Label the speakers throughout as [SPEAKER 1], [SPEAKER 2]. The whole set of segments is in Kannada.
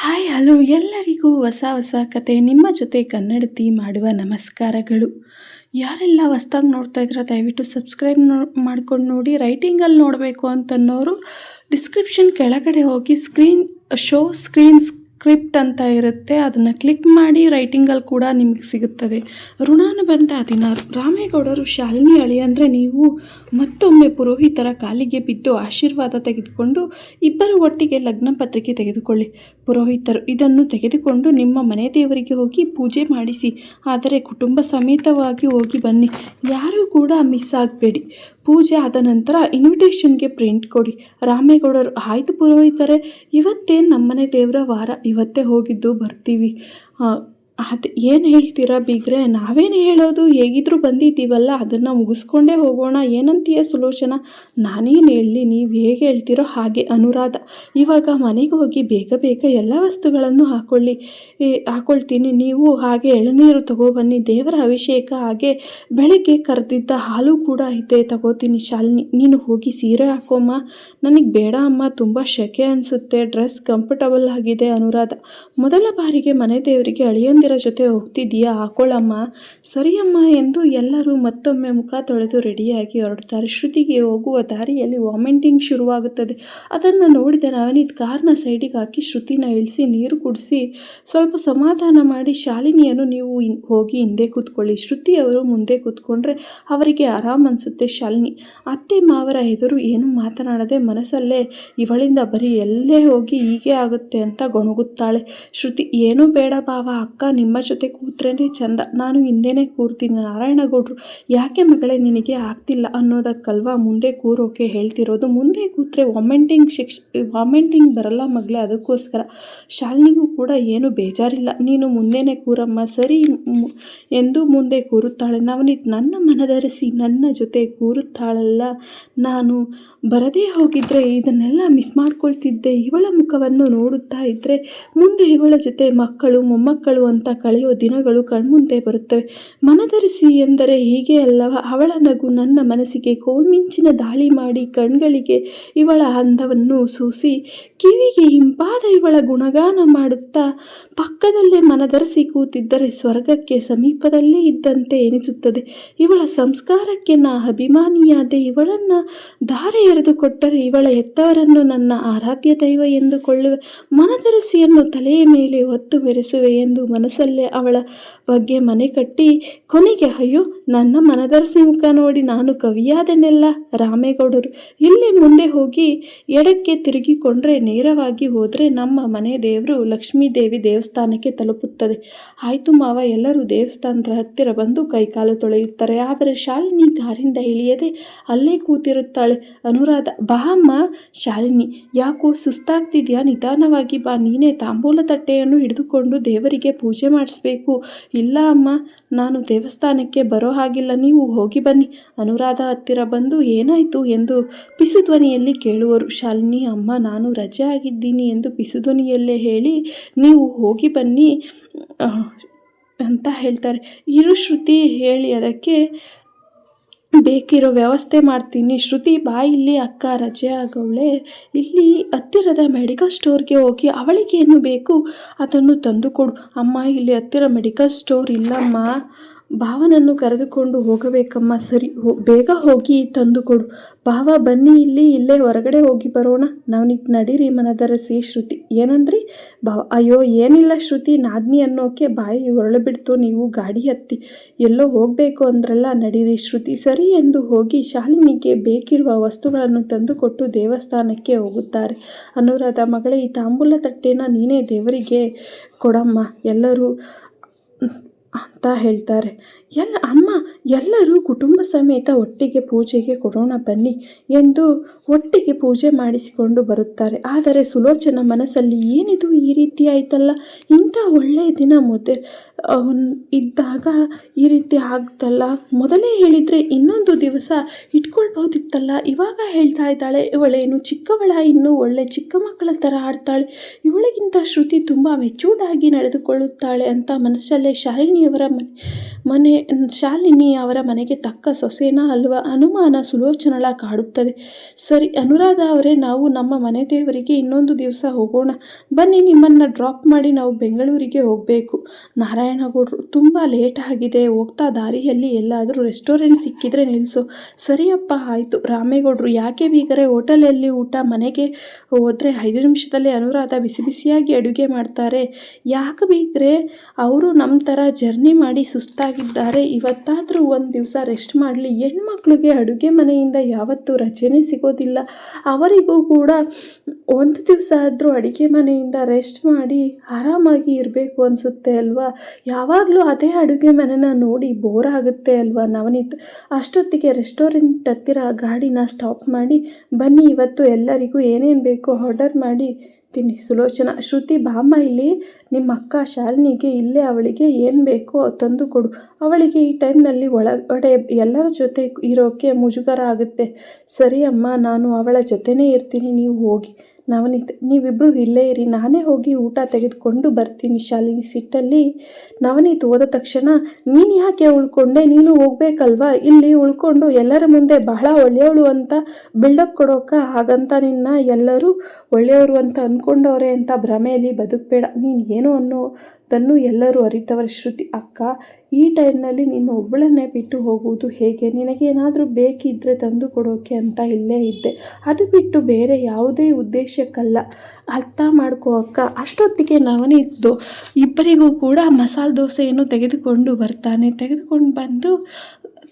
[SPEAKER 1] ಹಾಯ್ ಹಲೋ ಎಲ್ಲರಿಗೂ ಹೊಸ ಕತೆ ನಿಮ್ಮ ಜೊತೆ ಕನ್ನಡತಿ ಮಾಡುವ ನಮಸ್ಕಾರಗಳು. ಯಾರೆಲ್ಲ ಹೊಸ್ದಾಗಿ ನೋಡ್ತಾ ಇದ್ದೀರಾ ದಯವಿಟ್ಟು ಸಬ್ಸ್ಕ್ರೈಬ್ ಮಾಡ್ಕೊಂಡು ನೋಡಿ. ರೈಟಿಂಗಲ್ಲಿ ನೋಡಬೇಕು ಅಂತನ್ನೋರು ಡಿಸ್ಕ್ರಿಪ್ಷನ್ ಕೆಳಗಡೆ ಹೋಗಿ ಸ್ಕ್ರೀನ್ ಸ್ಕ್ರಿಪ್ಟ್ ಅಂತ ಇರುತ್ತೆ, ಅದನ್ನು ಕ್ಲಿಕ್ ಮಾಡಿ. ರೈಟಿಂಗಲ್ಲಿ ಕೂಡ ನಿಮಗೆ ಸಿಗುತ್ತದೆ. ಋಣಾನುಬಂಧ 16. ರಾಮೇಗೌಡರು ಶಾಲಿನಿ ಅಳಿಯಂದರೆ ನೀವು ಮತ್ತೊಮ್ಮೆ ಪುರೋಹಿತರ ಕಾಲಿಗೆ ಬಿದ್ದು ಆಶೀರ್ವಾದ ತೆಗೆದುಕೊಂಡು ಇಬ್ಬರು ಒಟ್ಟಿಗೆ ಲಗ್ನ ಪತ್ರಿಕೆ ತೆಗೆದುಕೊಳ್ಳಿ. ಪುರೋಹಿತರು ಇದನ್ನು ತೆಗೆದುಕೊಂಡು ನಿಮ್ಮ ಮನೆ ದೇವರಿಗೆ ಹೋಗಿ ಪೂಜೆ ಮಾಡಿಸಿ, ಆದರೆ ಕುಟುಂಬ ಸಮೇತವಾಗಿ ಹೋಗಿ ಬನ್ನಿ. ಯಾರೂ ಕೂಡ ಮಿಸ್ ಆಗಬೇಡಿ. ಪೂಜೆ ಆದ ನಂತರ ಇನ್ವಿಟೇಷನ್ಗೆ ಪ್ರಿಂಟ್ ಕೊಡಿ. ರಾಮೇಗೌಡರು ಆಯಿತು ಪುರೋಹಿತರೆ, ಇವತ್ತೇ ನಮ್ಮನೆ ದೇವರ ವಾರ, ಇವತ್ತೇ ಹೋಗಿದ್ದು ಬರ್ತೀವಿ. ಅದು ಏನು ಹೇಳ್ತೀರಾ ಬೀಗ್ರೆ? ನಾವೇನು ಹೇಳೋದು, ಹೇಗಿದ್ರೂ ಬಂದಿದ್ದೀವಲ್ಲ, ಅದನ್ನು ಮುಗಿಸ್ಕೊಂಡೇ ಹೋಗೋಣ. ಏನಂತೀಯ ಸುಲೋಚನ? ನಾನೇನು ಹೇಳಲಿ, ನೀವು ಹೇಗೆ ಹೇಳ್ತೀರೋ ಹಾಗೆ. ಅನುರಾಧ, ಇವಾಗ ಮನೆಗೆ ಹೋಗಿ ಬೇಗ ಬೇಗ ಎಲ್ಲ ವಸ್ತುಗಳನ್ನು ಹಾಕ್ಕೊಳ್ತೀನಿ. ನೀವು ಹಾಗೆ ಎಳನೀರು ತಗೊಬನ್ನಿ, ದೇವರ ಅಭಿಷೇಕ, ಹಾಗೆ ಬೆಳಗ್ಗೆ ಕರೆದಿದ್ದ ಹಾಲು ಕೂಡ ಇದೆ, ತಗೋತೀನಿ. ಶಾಲಿನಿ, ನೀನು ಹೋಗಿ ಸೀರೆ ಹಾಕೋಮ್ಮ. ನನಗೆ ಬೇಡ ಅಮ್ಮ, ತುಂಬ ಶೆಕೆ ಅನಿಸುತ್ತೆ, ಡ್ರೆಸ್ ಕಂಫರ್ಟಬಲ್ ಆಗಿದೆ. ಅನುರಾಧ, ಮೊದಲ ಬಾರಿಗೆ ಮನೆ ದೇವರಿಗೆ ಅಳಿಯಂದಿರ ಜೊತೆ ಹೋಗ್ತಿದ್ದೀಯಾ, ಹಾಕೊಳ್ಳಮ್ಮ. ಸರಿಯಮ್ಮ ಎಂದು ಎಲ್ಲರೂ ಮತ್ತೊಮ್ಮೆ ಮುಖ ತೊಳೆದು ರೆಡಿಯಾಗಿ ಹೊರಡ್ತಾರೆ. ಶ್ರುತಿಗೆ ಹೋಗುವ ದಾರಿಯಲ್ಲಿ ವಾಮಿಟಿಂಗ್ ಶುರುವಾಗುತ್ತದೆ. ಅದನ್ನು ನೋಡಿದ ನವನೀತ್ ಕಾರ್ನ ಸೈಡಿಗೆ ಹಾಕಿ ಶ್ರುತಿನ ಇಳಿಸಿ ನೀರು ಕುಡಿಸಿ ಸ್ವಲ್ಪ ಸಮಾಧಾನ ಮಾಡಿ, ಶಾಲಿನಿಯನ್ನು ನೀವು ಹೋಗಿ ಹಿಂದೆ ಕೂತ್ಕೊಳ್ಳಿ, ಶ್ರುತಿಯವರು ಮುಂದೆ ಕೂತ್ಕೊಂಡ್ರೆ ಅವರಿಗೆ ಆರಾಮ್ ಅನಿಸುತ್ತೆ. ಶಾಲಿನಿ ಅತ್ತೆ ಮಾವರ ಎದುರು ಏನು ಮಾತನಾಡದೆ ಮನಸ್ಸಲ್ಲೇ ಇವಳಿಂದ ಬರೀ ಎಲ್ಲೇ ಹೋಗಿ ಹೀಗೆ ಆಗುತ್ತೆ ಅಂತ ಗೊಣಗುತ್ತಾಳೆ. ಶ್ರುತಿ, ಏನೂ ಬೇಡ ಬಾವ, ಅಕ್ಕ ನಿಮ್ಮ ಜೊತೆ ಕೂತ್ರೇನೆ ಚಂದ, ನಾನು ಹಿಂದೆನೇ ಕೂರ್ತೀನಿ. ನಾರಾಯಣಗೌಡ್ರು, ಯಾಕೆ ಮಗಳೇ ನಿನಗೆ ಆಗ್ತಿಲ್ಲ ಅನ್ನೋದಕ್ಕಲ್ವಾ ಮುಂದೆ ಕೂರೋಕೆ ಹೇಳ್ತಿರೋದು, ಮುಂದೆ ಕೂತ್ರೆ ವಾಮಿಟಿಂಗ್ ಬರಲ್ಲ ಮಗಳೇ, ಅದಕ್ಕೋಸ್ಕರ. ಶಾಲಿನಿಗೂ ಕೂಡ ಏನು ಬೇಜಾರಿಲ್ಲ, ನೀನು ಮುಂದೆನೇ ಕೂರಮ್ಮ, ಸರಿ ಎಂದು ಮುಂದೆ ಕೂರುತ್ತಾಳೆ. ನವನೀತ್, ನನ್ನ ಮನದರಿಸಿ ನನ್ನ ಜೊತೆ ಕೂರುತ್ತಾಳಲ್ಲ, ನಾನು ಬರದೇ ಹೋಗಿದ್ರೆ ಇದನ್ನೆಲ್ಲ ಮಿಸ್ ಮಾಡ್ಕೊಳ್ತಿದ್ದೆ. ಇವಳ ಮುಖವನ್ನು ನೋಡುತ್ತಾ ಇದ್ದರೆ ಮುಂದೆ ಇವಳ ಜೊತೆ ಮಕ್ಕಳು ಮೊಮ್ಮಕ್ಕಳು ಅಂತ ಕಳೆಯೋ ದಿನಗಳು ಕಣ್ಮುಂದೆ ಬರುತ್ತವೆ. ಮನದರಿಸಿ ಎಂದರೆ ಹೀಗೆ ಅಲ್ಲವ? ಅವಳ ನಗು ನನ್ನ ಮನಸ್ಸಿಗೆ ಕೋಲ್ಮಿಂಚಿನ ದಾಳಿ ಮಾಡಿ ಕಣ್ಗಳಿಗೆ ಇವಳ ಅಂದವನ್ನು ಸೂಸಿ ಕಿವಿಗೆ ಇಂಪಾದ ಇವಳ ಗುಣಗಾನ ಮಾಡುತ್ತಾ ಪಕ್ಕದಲ್ಲೇ ಮನದರಿಸಿ ಕೂತಿದ್ದರೆ ಸ್ವರ್ಗಕ್ಕೆ ಸಮೀಪದಲ್ಲೇ ಇದ್ದಂತೆ ಎನಿಸುತ್ತದೆ. ಇವಳ ಸಂಸ್ಕಾರಕ್ಕೆ ನಾ ಅಭಿಮಾನಿಯಾದೆ, ಇವಳನ್ನು ಧಾರೆ ಎರೆದು ಕೊಟ್ಟರೆ ಇವಳ ಹೆತ್ತವರನ್ನು ನನ್ನ ಆರಾಧ್ಯ ದೈವ ಎಂದುಕೊಳ್ಳುವೆ, ಮನದರಿಸಿಯನ್ನು ತಲೆಯ ಮೇಲೆ ಹೊತ್ತು ಮೆರೆಸುವೆ ಎಂದು ಮನಸ್ಸಲ್ಲೇ ಅವಳ ಬಗ್ಗೆ ಮನೆ ಕಟ್ಟಿ ಕೊನೆಗೆ ಅಯ್ಯೋ ನನ್ನ ಮನದರಿಸಿ ಮುಖ ನೋಡಿ ನಾನು ಕವಿಯಾದನೆಲ್ಲ. ರಾಮೇಗೌಡರು, ಇಲ್ಲೇ ಮುಂದೆ ಹೋಗಿ ಎಡಕ್ಕೆ ತಿರುಗಿಕೊಂಡ್ರೆ ನೇರವಾಗಿ ಹೋದರೆ ನಮ್ಮ ಮನೆ ದೇವರು ಲಕ್ಷ್ಮೀದೇವಿ ದೇವಸ್ಥಾನಕ್ಕೆ ತಲುಪುತ್ತದೆ. ಆಯಿತು ಮಾವ. ಎಲ್ಲರೂ ದೇವಸ್ಥಾನದ ಹತ್ತಿರ ಬಂದು ಕೈಕಾಲು ತೊಳೆಯುತ್ತಾರೆ. ಆದರೆ ಶಾಲಿನಿ ಕಾರಿಂದ ಇಳಿಯದೆ ಅಲ್ಲೇ ಕೂತಿರುತ್ತಾಳೆ. ಅನುರಾಧ, ಬಾ ಅಮ್ಮ. ಶಾಲಿನಿ, ಯಾಕೋ ಸುಸ್ತಾಗ್ತಿದ್ಯಾ? ನಿಧಾನವಾಗಿ ಬಾ, ನೀನೇ ತಾಂಬೂಲ ತಟ್ಟೆಯನ್ನು ಹಿಡಿದುಕೊಂಡು ದೇವರಿಗೆ ಪೂಜೆ ಮಾಡಿಸ್ಬೇಕು. ಇಲ್ಲ ಅಮ್ಮ, ನಾನು ದೇವಸ್ಥಾನಕ್ಕೆ ಬರೋ ಹಾಗಿಲ್ಲ, ನೀವು ಹೋಗಿ ಬನ್ನಿ. ಅನುರಾಧ ಹತ್ತಿರ ಬಂದು ಏನಾಯಿತು ಎಂದು ಪಿಸುಧ್ವನಿಯಲ್ಲಿ ಕೇಳುವರು. ಶಾಲಿನಿ, ಅಮ್ಮ ನಾನು ರಜೆ ಆಗಿದ್ದೀನಿ ಎಂದು ಪಿಸುಧ್ವನಿಯಲ್ಲೇ ಹೇಳಿ ನೀವು ಹೋಗಿ ಬನ್ನಿ ಅಂತ ಹೇಳ್ತಾರೆ. ಇರು ಶ್ರುತಿ, ಹೇಳಿ ಅದಕ್ಕೆ ಬೇಕಿರೋ ವ್ಯವಸ್ಥೆ ಮಾಡ್ತೀನಿ. ಶ್ರುತಿ, ಬಾ ಇಲ್ಲಿ, ಅಕ್ಕ ರಜೆ ಆಗವಳೆ, ಇಲ್ಲಿ ಹತ್ತಿರದ ಮೆಡಿಕಲ್ ಸ್ಟೋರ್ಗೆ ಹೋಗಿ ಅವಳಿಗೇನು ಬೇಕು ಅದನ್ನು ತಂದು ಕೊಡು. ಅಮ್ಮ, ಇಲ್ಲಿ ಹತ್ತಿರ ಮೆಡಿಕಲ್ ಸ್ಟೋರ್ ಇಲ್ಲಮ್ಮ, ಭಾವನನ್ನು ಕರೆದುಕೊಂಡು ಹೋಗಬೇಕಮ್ಮ. ಸರಿ, ಬೇಗ ಹೋಗಿ ತಂದು ಕೊಡು. ಭಾವ ಬನ್ನಿ, ಇಲ್ಲೇ ಹೊರಗಡೆ ಹೋಗಿ ಬರೋಣ. ನವನೀತ್, ನಡೀರಿ ಮನದರಸಿ. ಶ್ರುತಿ, ಏನಂದ್ರಿ ಭಾವ? ಅಯ್ಯೋ ಏನಿಲ್ಲ ಶ್ರುತಿ, ನಾದ್ನಿ ಅನ್ನೋಕೆ ಬಾಯಿ ಹೊರಳುಬಿಡ್ತು, ನೀವು ಗಾಡಿ ಹತ್ತಿ ಎಲ್ಲೋ ಹೋಗಬೇಕು ಅಂದ್ರಲ್ಲ, ನಡೀರಿ. ಶ್ರುತಿ ಸರಿ ಎಂದು ಹೋಗಿ ಶಾಲಿನಿಗೆ ಬೇಕಿರುವ ವಸ್ತುಗಳನ್ನು ತಂದುಕೊಟ್ಟು ದೇವಸ್ಥಾನಕ್ಕೆ ಹೋಗುತ್ತಾರೆ. ಅನುರಾಧ, ಮಗಳೇ ಈ ತಾಂಬೂಲ ತಟ್ಟೆನ ನೀನೇ ದೇವರಿಗೆ ಕೊಡಮ್ಮ ಎಲ್ಲರೂ ಅಂತ ಹೇಳ್ತಾರೆ. ಅಮ್ಮ, ಎಲ್ಲರೂ ಕುಟುಂಬ ಸಮೇತ ಒಟ್ಟಿಗೆ ಪೂಜೆಗೆ ಕೊಡೋಣ ಬನ್ನಿ ಎಂದು ಒಟ್ಟಿಗೆ ಪೂಜೆ ಮಾಡಿಸಿಕೊಂಡು ಬರುತ್ತಾರೆ. ಆದರೆ ಸುಲೋಚನ ಮನಸ್ಸಲ್ಲಿ ಏನಿದು ಈ ರೀತಿ ಆಯ್ತಲ್ಲ, ಇಂಥ ಇಂಥ ಒಳ್ಳೆಯ ದಿನ ಇದ್ದಾಗ ಈ ರೀತಿ ಆಗ್ತಲ್ಲ, ಮೊದಲೇ ಹೇಳಿದರೆ ಇನ್ನೊಂದು ದಿವಸ ಇಟ್ಕೊಳ್ಬೋದಿತ್ತಲ್ಲ, ಇವಾಗ ಹೇಳ್ತಾ ಇದ್ದಾಳೆ. ಇವಳೇನು ಚಿಕ್ಕವಳ, ಇನ್ನೂ ಒಳ್ಳೆ ಚಿಕ್ಕ ಮಕ್ಕಳ ಥರ ಆಡ್ತಾಳೆ, ಇವಳಿಗಿಂತ ಶ್ರುತಿ ತುಂಬ ಮೆಚೂರ್ಡಾಗಿ ನಡೆದುಕೊಳ್ಳುತ್ತಾಳೆ ಅಂತ ಮನಸ್ಸಲ್ಲೇ ಶಾಲಿನಿ ಅವರ ಮನೆಗೆ ತಕ್ಕ ಸೊಸೆನಾ ಅಲ್ವಾ ಅನುಮಾನ ಸುಲೋಚನಳ ಕಾಡುತ್ತದೆ. ಸರಿ ಅನುರಾಧ ಅವರೇ, ನಾವು ನಮ್ಮ ಮನೆ ದೇವರಿಗೆ ಇನ್ನೊಂದು ದಿವಸ ಹೋಗೋಣ ಬನ್ನಿ, ನಿಮ್ಮನ್ನು ಡ್ರಾಪ್ ಮಾಡಿ ನಾವು ಬೆಂಗಳೂರಿಗೆ ಹೋಗಬೇಕು. ನಾರಾಯಣಗೌಡರು, ತುಂಬ ಲೇಟ್ ಆಗಿದೆ, ಹೋಗ್ತಾ ದಾರಿಯಲ್ಲಿ ಎಲ್ಲಾದರೂ ರೆಸ್ಟೋರೆಂಟ್ ಸಿಕ್ಕಿದ್ರೆ ನಿಲ್ಲಿಸು. ಸರಿಯಪ್ಪ ಆಯಿತು. ರಾಮೇಗೌಡರು, ಯಾಕೆ ಬೀಗರೆ ಹೋಟೆಲಲ್ಲಿ ಊಟ, ಮನೆಗೆ ಹೋದರೆ 5 ನಿಮಿಷದಲ್ಲಿ ಅನುರಾಧ ಬಿಸಿ ಬಿಸಿಯಾಗಿ ಅಡುಗೆ ಮಾಡ್ತಾರೆ. ಯಾಕೆ ಬೀಗ್ರೆ, ಅವರು ನಮ್ಮ ಥರ ಜರ್ನಿ ಮಾಡಿ ಸುಸ್ತಾಗಿದ್ದಾರೆ, ಇವತ್ತಾದರೂ ಒಂದು ದಿವಸ ರೆಸ್ಟ್ ಮಾಡಲಿ. ಹೆಣ್ಮಕ್ಳಿಗೆ ಅಡುಗೆ ಮನೆಯಿಂದ ಯಾವತ್ತೂ ರಜೆನೇ ಸಿಗೋದಿಲ್ಲ, ಅವರಿಗೂ ಕೂಡ ಒಂದು ದಿವಸ ಆದರೂ ಅಡುಗೆ ಮನೆಯಿಂದ ರೆಸ್ಟ್ ಮಾಡಿ ಆರಾಮಾಗಿ ಇರಬೇಕು ಅನಿಸುತ್ತೆ ಅಲ್ವಾ. ಯಾವಾಗಲೂ ಅದೇ ಅಡುಗೆ ಮನೆನ ನೋಡಿ ಬೋರ್ ಆಗುತ್ತೆ ಅಲ್ವಾ ನವನೀತ್. ಅಷ್ಟೊತ್ತಿಗೆ ರೆಸ್ಟೋರೆಂಟ್ ಹತ್ತಿರ ಗಾಡಿನ ಸ್ಟಾಪ್ ಮಾಡಿ, ಬನ್ನಿ ಇವತ್ತು ಎಲ್ಲರಿಗೂ ಏನೇನು ಬೇಕೋ ಆರ್ಡರ್ ಮಾಡಿ ತಿನ್ನಿ. ಸುಲೋಚನಾ, ಶ್ರುತಿ ಬಾಮ್ಮ ಇಲ್ಲಿ, ನಿಮ್ಮ ಅಕ್ಕ ಶಾಲಿನಿಗೆ ಇಲ್ಲೇ ಅವಳಿಗೆ ಏನು ಬೇಕೋ ತಂದು ಕೊಡು. ಅವಳಿಗೆ ಈ ಟೈಮ್ನಲ್ಲಿ ಒಳಗಡೆ ಎಲ್ಲರ ಜೊತೆ ಇರೋಕ್ಕೆ ಮುಜುಗರ ಆಗುತ್ತೆ. ಸರಿ ಅಮ್ಮ, ನಾನು ಅವಳ ಜೊತೆನೇ ಇರ್ತೀನಿ, ನೀವು ಹೋಗಿ. ನವನೀತ್, ನೀವಿಬ್ಬರು ಇಲ್ಲೇ ಇರಿ, ನಾನೇ ಹೋಗಿ ಊಟ ತೆಗೆದುಕೊಂಡು ಬರ್ತೀನಿ. ಶಾಲಿನಿ ಸಿಟ್ಟಲ್ಲಿ. ನವನೀತ್ ಹೋದ ತಕ್ಷಣ, ನೀನು ಯಾಕೆ ಉಳ್ಕೊಂಡೆ, ನೀನು ಹೋಗ್ಬೇಕಲ್ವಾ, ಇಲ್ಲಿ ಉಳ್ಕೊಂಡು ಎಲ್ಲರ ಮುಂದೆ ಬಹಳ ಒಳ್ಳೆಯವಳು ಅಂತ ಬಿಲ್ಡಪ್ ಕೊಡೋಕ, ಹಾಗಂತ ನಿನ್ನ ಎಲ್ಲರೂ ಒಳ್ಳೆಯವರು ಅಂತ ಅಂದ್ಕೊಂಡವ್ರೆ ಅಂತ ಭ್ರಮೆಯಲ್ಲಿ ಬದುಕಬೇಡ. ನೀನು ಏನು ಅನ್ನೋದನ್ನು ಎಲ್ಲರೂ ಅರಿತವರ. ಶ್ರುತಿ, ಅಕ್ಕ ಈ ಟೈಮ್ನಲ್ಲಿ ನೀನು ಒಬ್ಬಳನ್ನೇ ಬಿಟ್ಟು ಹೋಗುವುದು ಹೇಗೆ, ನಿನಗೇನಾದರೂ ಬೇಕಿದ್ದರೆ ತಂದು ಕೊಡೋಕೆ ಅಂತ ಇಲ್ಲೇ ಇದ್ದೆ, ಅದು ಬಿಟ್ಟು ಬೇರೆ ಯಾವುದೇ ಉದ್ದೇಶಕ್ಕಲ್ಲ, ಅರ್ಥ ಮಾಡ್ಕೋ ಅಕ್ಕ. ಅಷ್ಟೊತ್ತಿಗೆ ನವನೀತ್ ಇಬ್ಬರಿಗೂ ಕೂಡ ಮಸಾಲೆ ದೋಸೆಯನ್ನು ತೆಗೆದುಕೊಂಡು ಬಂದು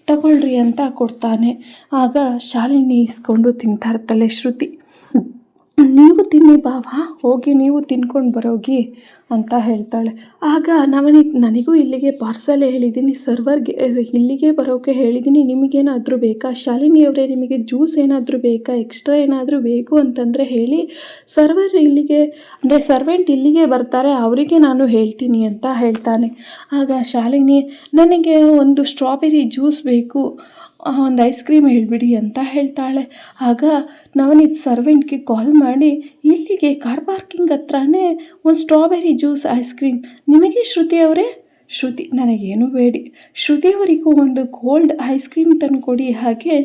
[SPEAKER 1] ತಗೊಳ್ರಿ ಅಂತ ಕೊಡ್ತಾನೆ. ಆಗ ಶಾಲಿನಿ ಇಸ್ಕೊಂಡು ತಿಂತಾ ಇರ್ತಾಳೆ. ಶ್ರುತಿ, ನೀವು ತಿನ್ನಿ ಬಾವಾ, ಹೋಗಿ ನೀವು ತಿನ್ಕೊಂಡು ಬರೋಗಿ ಅಂತ ಹೇಳ್ತಾಳೆ. ಆಗ ನವನೀತ್, ನನಗೂ ಇಲ್ಲಿಗೆ ಪಾರ್ಸಲ್ ಹೇಳಿದ್ದೀನಿ, ಸರ್ವರ್ಗೆ ಇಲ್ಲಿಗೆ ಬರೋಕ್ಕೆ ಹೇಳಿದ್ದೀನಿ, ನಿಮಗೇನಾದರೂ ಬೇಕಾ ಶಾಲಿನಿಯವರೇ, ನಿಮಗೆ ಜ್ಯೂಸ್ ಏನಾದರೂ ಬೇಕಾ, ಎಕ್ಸ್ಟ್ರಾ ಏನಾದರೂ ಬೇಕು ಅಂತಂದರೆ ಹೇಳಿ, ಸರ್ವೆಂಟ್ ಇಲ್ಲಿಗೆ ಬರ್ತಾರೆ, ಅವರಿಗೆ ನಾನು ಹೇಳ್ತೀನಿ ಅಂತ ಹೇಳ್ತಾನೆ. ಆಗ ಶಾಲಿನಿ, ನನಗೆ ಒಂದು ಸ್ಟ್ರಾಬೆರಿ ಜ್ಯೂಸ್ ಬೇಕು, ಒಂದು ಐಸ್ ಕ್ರೀಮ್ ಹೇಳಿಬಿಡಿ ಅಂತ ಹೇಳ್ತಾಳೆ. ಆಗ ನವನೀತ್ ಸರ್ವೆಂಟ್ಗೆ ಕಾಲ್ ಮಾಡಿ, ಇಲ್ಲಿಗೆ ಕಾರ್ ಪಾರ್ಕಿಂಗ್ ಹತ್ರನೇ ಒಂದು ಸ್ಟ್ರಾಬೆರಿ ಜ್ಯೂಸ್ ಐಸ್ ಕ್ರೀಮ್ ನಿಮಗೆ ಶ್ರುತಿಯವರೇ. ಶ್ರುತಿ, ನನಗೇನು ಬೇಡಿ, ಶ್ರುತಿಯವರಿಗೂ ಒಂದು ಕೋಲ್ಡ್ ಐಸ್ ಕ್ರೀಮ್ ತಂದುಕೊಡಿ, ಹಾಗೆ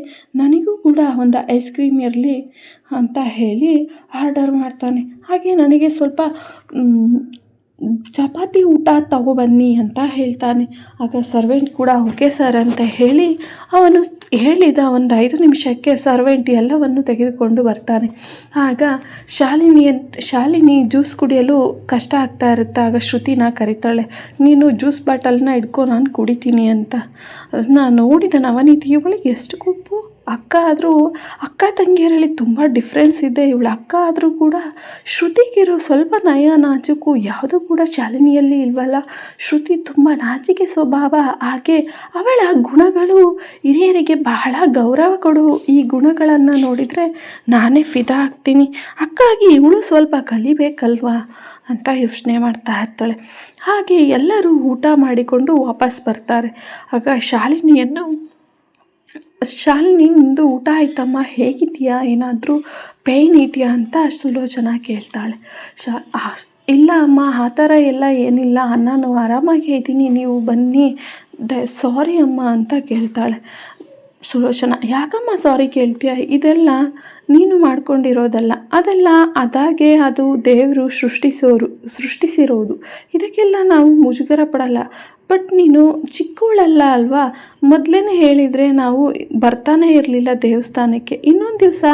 [SPEAKER 1] ನನಗೂ ಕೂಡ ಒಂದು ಐಸ್ ಕ್ರೀಮ್ ಇರಲಿ ಅಂತ ಹೇಳಿ ಆರ್ಡರ್ ಮಾಡ್ತಾನೆ. ಹಾಗೆ ನನಗೆ ಸ್ವಲ್ಪ ಚಪಾತಿ ಊಟ ತಗೊಬನ್ನಿ ಅಂತ ಹೇಳ್ತಾನೆ. ಆಗ ಸರ್ವೆಂಟ್ ಕೂಡ ಓಕೆ ಸರ್ ಅಂತ ಹೇಳಿ ಅವನು ಹೇಳಿದ ಒಂದು 5 ನಿಮಿಷಕ್ಕೆ ಸರ್ವೆಂಟ್ ಎಲ್ಲವನ್ನು ತೆಗೆದುಕೊಂಡು ಬರ್ತಾನೆ. ಆಗ ಶಾಲಿನಿ ಜ್ಯೂಸ್ ಕುಡಿಯಲು ಕಷ್ಟ ಆಗ್ತಾ ಇರುತ್ತೆ. ಆಗ ಶ್ರುತಿನ ಕರಿತಾಳೆ, ನೀನು ಜ್ಯೂಸ್ ಬಾಟಲ್ನ ಇಟ್ಕೊ, ನಾನು ಕುಡಿತೀನಿ ಅಂತ. ಅದನ್ನ ನೋಡಿದ ನವನೀತ್, ಇವಳಿಗೆ ಎಷ್ಟು ಕೊಪ್ಪು, ಅಕ್ಕ ತಂಗಿಯರಲ್ಲಿ ತುಂಬ ಡಿಫ್ರೆನ್ಸ್ ಇದೆ, ಇವಳ ಅಕ್ಕ ಆದರೂ ಕೂಡ ಶ್ರುತಿಗಿರೋ ಸ್ವಲ್ಪ ನಯ ನಾಜೂಕು ಯಾವುದೂ ಕೂಡ ಶಾಲಿನಿಯಲ್ಲಿ ಇಲ್ವಲ್ಲ. ಶ್ರುತಿ ತುಂಬ ನಾಚಿಕೆ ಸ್ವಭಾವ, ಹಾಗೆ ಅವಳ ಗುಣಗಳು ಹಿರಿಯರಿಗೆ ಬಹಳ ಗೌರವ ಕೊಡು, ಈ ಗುಣಗಳನ್ನು ನೋಡಿದರೆ ನಾನೇ ಫಿದಾ ಆಗ್ತೀನಿ, ಅಕ್ಕಾಗಿ ಇವಳು ಸ್ವಲ್ಪ ಕಲಿಬೇಕಲ್ವಾ ಅಂತ ಯೋಚನೆ ಮಾಡ್ತಾ ಇರ್ತಾಳೆ. ಹಾಗೆ ಎಲ್ಲರೂ ಊಟ ಮಾಡಿಕೊಂಡು ವಾಪಸ್ ಬರ್ತಾರೆ. ಆಗ ಶಾಲಿನಿ, ನಿಂದು ಊಟ ಆಯ್ತಮ್ಮ, ಹೇಗಿದೆಯಾ, ಏನಾದರೂ ಪೇಯ್ನ್ ಇದೆಯಾ ಅಂತ ಸುಲೋಚನಾ ಕೇಳ್ತಾಳೆ. ಇಲ್ಲ ಅಮ್ಮ, ಆ ಥರ ಎಲ್ಲ ಏನಿಲ್ಲ, ನಾನು ಆರಾಮಾಗೇ ಇದ್ದೀನಿ, ನೀವು ಬನ್ನಿ, ಸಾರಿ ಅಮ್ಮ ಅಂತ ಕೇಳ್ತಾಳೆ. ಸುಲೋಚನಾ, ಯಾಕಮ್ಮ ಸಾರಿ ಕೇಳ್ತೀಯ, ಇದೆಲ್ಲ ನೀನು ಮಾಡ್ಕೊಂಡಿರೋದಲ್ಲ, ಅದಾಗೆ ಅದು ದೇವರು ಸೃಷ್ಟಿಸಿರೋದು, ಇದಕ್ಕೆಲ್ಲ ನಾವು ಮುಜುಗರ ಪಡಲ್ಲ. ಬಟ್ ನೀನು ಚಿಕ್ಕವಳಲ್ಲ ಅಲ್ವಾ, ಮೊದಲೇ ಹೇಳಿದರೆ ನಾವು ಬರ್ತಾನೆ ಇರಲಿಲ್ಲ ದೇವಸ್ಥಾನಕ್ಕೆ, ಇನ್ನೊಂದು ದಿವಸ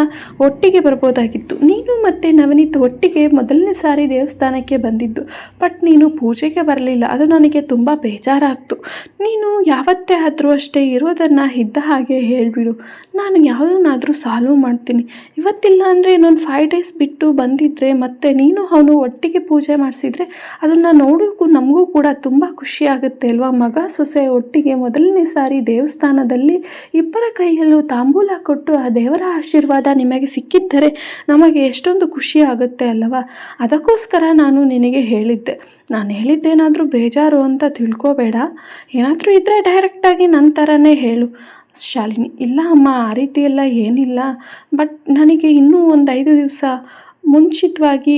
[SPEAKER 1] ಒಟ್ಟಿಗೆ ಬರ್ಬೋದಾಗಿತ್ತು. ನೀನು ಮತ್ತು ನವನೀತ್ ಒಟ್ಟಿಗೆ ಮೊದಲನೇ ಸಾರಿ ದೇವಸ್ಥಾನಕ್ಕೆ ಬಂದಿದ್ದು, ಬಟ್ ನೀನು ಪೂಜೆಗೆ ಬರಲಿಲ್ಲ, ಅದು ನನಗೆ ತುಂಬ ಬೇಜಾರಾಗ್ತು. ನೀನು ಯಾವತ್ತೇ ಆದರೂ ಅಷ್ಟೇ ಇರೋದನ್ನು ಇದ್ದ ಹಾಗೆ ಹೇಳಿಬಿಡು, ನಾನು ಯಾವುದನ್ನಾದರೂ ಸಾಲ್ವ್ ಮಾಡ್ತೀನಿ. ಇವತ್ತಿಲ್ಲ ಅಂದರೆ ಇನ್ನೊಂದು 5 ಡೇಸ್ ಬಿಟ್ಟು ಬಂದಿದ್ದರೆ ಮತ್ತೆ ನೀನು ಅವನು ಒಟ್ಟಿಗೆ ಪೂಜೆ ಮಾಡಿಸಿದರೆ ಅದನ್ನು ನೋಡೋಕ್ಕೂ ನಮಗೂ ಕೂಡ ತುಂಬ ಖುಷಿ ಆಗುತ್ತೆ ಅಲ್ವಾ. ಮಗ ಸೊಸೆ ಒಟ್ಟಿಗೆ ಮೊದಲನೇ ಸಾರಿ ದೇವಸ್ಥಾನದಲ್ಲಿ ಇಬ್ಬರ ಕೈಯಲ್ಲೂ ತಾಂಬೂಲ ಕೊಟ್ಟು ಆ ದೇವರ ಆಶೀರ್ವಾದ ನಿಮಗೆ ಸಿಕ್ಕಿದ್ದರೆ ನಮಗೆ ಎಷ್ಟೊಂದು ಖುಷಿ ಆಗುತ್ತೆ ಅಲ್ಲವಾ. ಅದಕ್ಕೋಸ್ಕರ ನಾನು ನಿನಗೆ ಹೇಳಿದ್ದೆ. ನಾನು ಹೇಳಿದ್ದೇನಾದರೂ ಬೇಜಾರು ಅಂತ ತಿಳ್ಕೊಬೇಡ. ಏನಾದರೂ ಇದ್ದರೆ ಡೈರೆಕ್ಟಾಗಿ ನನ್ನ ಥರನೇ ಹೇಳು ಶಾಲಿನಿ. ಇಲ್ಲ ಅಮ್ಮ, ಆ ರೀತಿ ಎಲ್ಲ ಏನಿಲ್ಲ, ಬಟ್ ನನಗೆ ಇನ್ನೂ ಒಂದು 5 ದಿವಸ ಮುಂಚಿತವಾಗಿ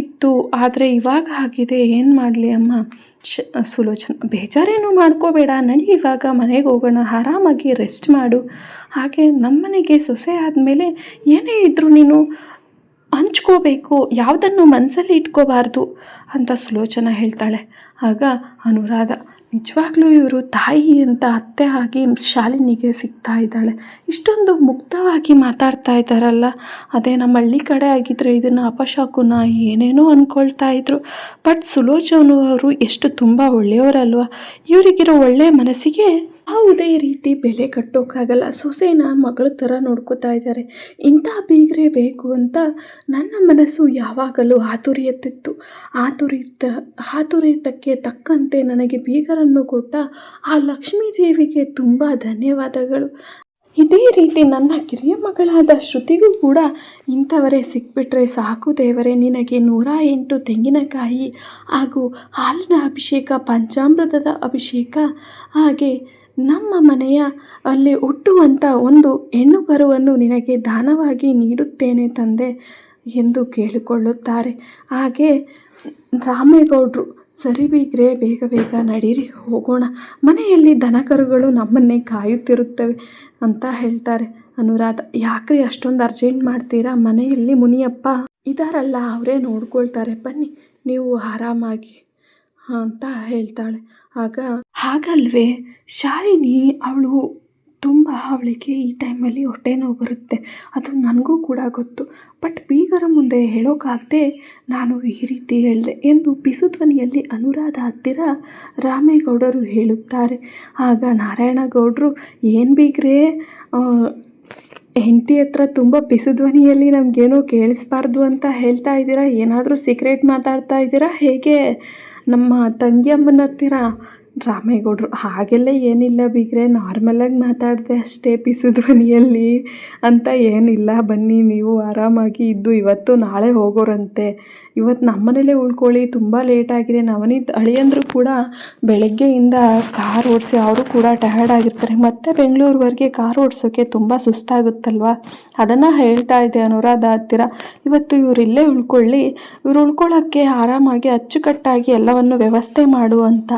[SPEAKER 1] ಇತ್ತು, ಆದರೆ ಇವಾಗ ಆಗಿದೆ, ಏನು ಮಾಡಲಿ ಅಮ್ಮ. ಸುಲೋಚನ, ಬೇಜಾರೇನು ಮಾಡ್ಕೋಬೇಡ, ನಡಿ ಇವಾಗ ಮನೆಗೆ ಹೋಗೋಣ, ಆರಾಮಾಗಿ ರೆಸ್ಟ್ ಮಾಡು. ಹಾಗೆ ನಮ್ಮನೆಗೆ ಸೊಸೆ ಆದಮೇಲೆ ಏನೇ ಇದ್ದರೂ ನೀನು ಹಂಚ್ಕೋಬೇಕು, ಯಾವುದನ್ನು ಮನಸ್ಸಲ್ಲಿ ಇಟ್ಕೋಬಾರ್ದು ಅಂತ ಸುಲೋಚನ ಹೇಳ್ತಾಳೆ. ಆಗ ಅನುರಾಧ, ನಿಜವಾಗ್ಲೂ ಇವರು ತಾಯಿ ಅಂತ ಅತ್ತೆ ಆಗಿ ಶಾಲಿನಿಗೆ ಸಿಗ್ತಾ ಇದ್ದಾಳೆ. ಇಷ್ಟೊಂದು ಮುಕ್ತವಾಗಿ ಮಾತಾಡ್ತಾ ಇದ್ದಾರಲ್ಲ. ಅದೇ ನಮ್ಮ ಹಳ್ಳಿ ಕಡೆ ಆಗಿದ್ದರೆ ಇದನ್ನು ಅಪಶಕುನ ಏನೇನೋ ಅಂದ್ಕೊಳ್ತಾ ಇದ್ರು. ಬಟ್ ಸುಲೋಚನ ಅವರು ಎಷ್ಟು ತುಂಬ ಒಳ್ಳೆಯವರಲ್ವ. ಇವರಿಗಿರೋ ಒಳ್ಳೆಯ ಮನಸ್ಸಿಗೆ ಯಾವುದೇ ರೀತಿ ಬೆಲೆ ಕಟ್ಟೋಕ್ಕಾಗಲ್ಲ. ಸೊಸೆನ ಮಗಳ ಥರ ನೋಡ್ಕೋತಾ ಇದ್ದಾರೆ. ಇಂಥ ಬೀಗರೆ ಬೇಕು ಅಂತ ನನ್ನ ಮನಸ್ಸು ಯಾವಾಗಲೂ ಆತುರಿಯುತ್ತಿತ್ತು. ಆತುರಿತಕ್ಕೆ ತಕ್ಕಂತೆ ನನಗೆ ಬೀಗರನ್ನು ಕೊಟ್ಟ ಆ ಲಕ್ಷ್ಮೀ ದೇವಿಗೆ ತುಂಬ ಧನ್ಯವಾದಗಳು. ಇದೇ ರೀತಿ ನನ್ನ ಕಿರಿಯ ಮಗಳಾದ ಶ್ರುತಿಗೂ ಕೂಡ ಇಂಥವರೇ ಸಿಕ್ಬಿಟ್ರೆ ಸಾಕು ದೇವರೇ. ನಿನಗೆ 108 ತೆಂಗಿನಕಾಯಿ ಹಾಗೂ ಹಾಲಿನ ಅಭಿಷೇಕ, ಪಂಚಾಮೃತದ ಅಭಿಷೇಕ, ಹಾಗೆ ನಮ್ಮ ಮನೆಯ ಅಲ್ಲಿ ಹುಟ್ಟುವಂಥ ಒಂದು ಹೆಣ್ಣು ಕರುವನ್ನು ನಿನಗೆ ದಾನವಾಗಿ ನೀಡುತ್ತೇನೆ ತಂದೆ ಎಂದು ಕೇಳಿಕೊಳ್ಳುತ್ತಾರೆ. ಹಾಗೆ ರಾಮೇಗೌಡರು, ಸರಿ ಬೀಗ್ರೆ, ಬೇಗ ಬೇಗ ನಡೀರಿ ಹೋಗೋಣ, ಮನೆಯಲ್ಲಿ ದನಕರುಗಳು ನಮ್ಮನ್ನೇ ಕಾಯುತ್ತಿರುತ್ತವೆ ಅಂತ ಹೇಳ್ತಾರೆ. ಅನುರಾಧ, ಯಾಕ್ರಿ ಅಷ್ಟೊಂದು ಅರ್ಜೆಂಟ್ ಮಾಡ್ತೀರಾ, ಮನೆಯಲ್ಲಿ ಮುನಿಯಪ್ಪ ಇದಾರಲ್ಲ, ಅವರೇ ನೋಡ್ಕೊಳ್ತಾರೆ, ಬನ್ನಿ ನೀವು ಆರಾಮಾಗಿ ಅಂತ ಹೇಳ್ತಾಳೆ. ಹಾಗಲ್ವೇ ಶಾಲಿನಿ, ಅವಳಿಗೆ ಈ ಟೈಮಲ್ಲಿ ಹೊಟ್ಟೆ ನೋವು ಬರುತ್ತೆ, ಅದು ನನಗೂ ಕೂಡ ಗೊತ್ತು. ಬಟ್ ಬೀಗರ ಮುಂದೆ ಹೇಳೋಕ್ಕಾಗದೆ ನಾನು ಈ ರೀತಿ ಹೇಳಿದೆ ಎಂದು ಪಿಸುಧ್ವನಿಯಲ್ಲಿ ಅನುರಾಧ ಹತ್ತಿರ ರಾಮೇಗೌಡರು ಹೇಳುತ್ತಾರೆ. ಆಗ ನಾರಾಯಣಗೌಡರು, ಏನು ಬೀಗ್ರೆ ಹೆಂಡತಿ ಹತ್ರ ತುಂಬ ಪಿಸುಧ್ವನಿಯಲ್ಲಿ ನಮಗೇನೋ ಕೇಳಿಸ್ಬಾರ್ದು ಅಂತ ಹೇಳ್ತಾ ಇದ್ದೀರಾ, ಏನಾದರೂ ಸೀಕ್ರೆಟ್ ಮಾತಾಡ್ತಾ ಇದ್ದೀರಾ ಹೇಗೆ ನಮ್ಮ ತಂಗಿಯಮ್ಮನ ಹತ್ತಿರ? ರಾಮೇಗೌಡರು, ಹಾಗೆಲ್ಲ ಏನಿಲ್ಲ ಬೀಗ್ರೆ, ನಾರ್ಮಲಾಗಿ ಮಾತಾಡಿದೆ ಅಷ್ಟೇ ಪಿಸುಧ್ವನಿಯಲ್ಲಿ ಅಂತ ಏನಿಲ್ಲ, ಬನ್ನಿ ನೀವು ಆರಾಮಾಗಿ ಇದ್ದು ಇವತ್ತು ನಾಳೆ ಹೋಗೋರಂತೆ, ಇವತ್ತು ನಮ್ಮನೇಲೇ ಉಳ್ಕೊಳ್ಳಿ, ತುಂಬ ಲೇಟಾಗಿದೆ. ನವನೀತ್ ಅಳಿಯಂದ್ರು ಕೂಡ ಬೆಳಗ್ಗೆಯಿಂದ ಕಾರ್ ಓಡಿಸಿ ಅವರು ಕೂಡ ಟಯರ್ಡ್ ಆಗಿರ್ತಾರೆ, ಮತ್ತು ಬೆಂಗಳೂರುವರೆಗೆ ಕಾರ್ ಓಡಿಸೋಕ್ಕೆ ತುಂಬ ಸುಸ್ತಾಗುತ್ತಲ್ವ, ಅದನ್ನು ಹೇಳ್ತಾ ಇದ್ದೆ ಅನುರಾಧ ಹತ್ತಿರ. ಇವತ್ತು ಇವ್ರು ಇಲ್ಲೇ ಉಳ್ಕೊಳ್ಳಿ, ಇವ್ರು ಉಳ್ಕೊಳ್ಳೋಕ್ಕೆ ಆರಾಮಾಗಿ ಅಚ್ಚುಕಟ್ಟಾಗಿ ಎಲ್ಲವನ್ನು ವ್ಯವಸ್ಥೆ ಮಾಡು ಅಂತ.